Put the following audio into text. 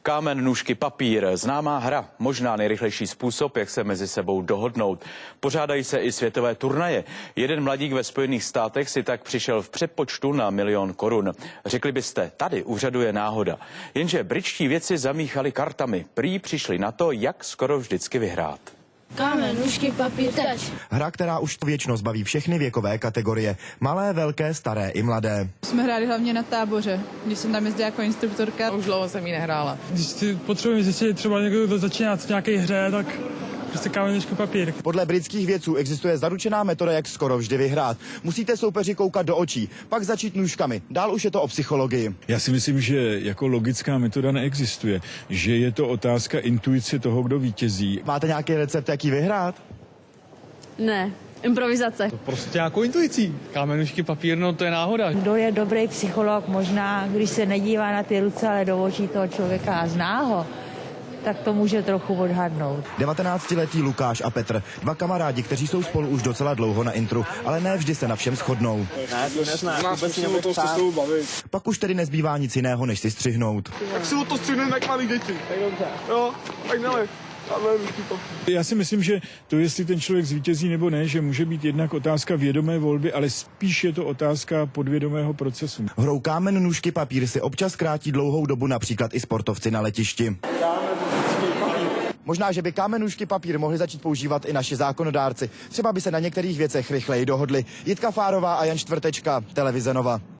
Kámen, nůžky, papír, známá hra, možná nejrychlejší způsob, jak se mezi sebou dohodnout. Pořádají se i světové turnaje. Jeden mladík ve Spojených státech si tak přišel v přepočtu na 1 000 000 korun. Řekli byste, tady úřaduje náhoda. Jenže britští vědci zamíchali kartami. Prý přišli na to, jak skoro vždycky vyhrát. Kámen, nůžky, papír, tač. Hra, která už věčnost baví všechny věkové kategorie. Malé, velké, staré i mladé. Jsme hráli hlavně na táboře, když jsem tam jezdila jako instruktorka. Už dlouho jsem ji nehrála. Když si potřebujeme zjistit třeba někdo, kdo začíná v nějaké hře, tak prostě kámen, nůžky, papír. Podle britských vědců existuje zaručená metoda, jak skoro vždy vyhrát. Musíte soupeři koukat do očí, pak začít nůžkami. Dál už je to o psychologii. Já si myslím, že jako logická metoda neexistuje, že je to otázka intuice toho, kdo vítězí. Máte nějaký recept, jak ji vyhrát? Ne, improvizace. Prostě nějakou intuicí. Kámen, nůžky, papír, no to je náhoda. Kdo je dobrý psycholog, možná, když se nedívá na ty ruce, ale do očí toho člověka a zná ho, tak to může trochu odhadnout. 19letý Lukáš a Petr, dva kamarádi, kteří jsou spolu už docela dlouho na intru, ale ne vždy se na všem shodnou. Ne, to nezná, vůbec si o tom se s tebou bavit. Pak už tedy nezbývá nic jiného, než si střihnout. Tak si o to střihneme jak malý děti. Tak dobře. Jo, tak nelev. Já si myslím, že to, jestli ten člověk zvítězí nebo ne, že může být jednak otázka vědomé volby, ale spíš je to otázka podvědomého procesu. Hrou kámen, nůžky, papír si občas krátí dlouhou dobu například i sportovci na letišti. Možná, že by kámen, nůžky, papír mohli začít používat i naši zákonodárci. Třeba by se na některých věcech rychleji dohodli. Jitka Fárová a Jan Čtvrtečka, Televize Nova.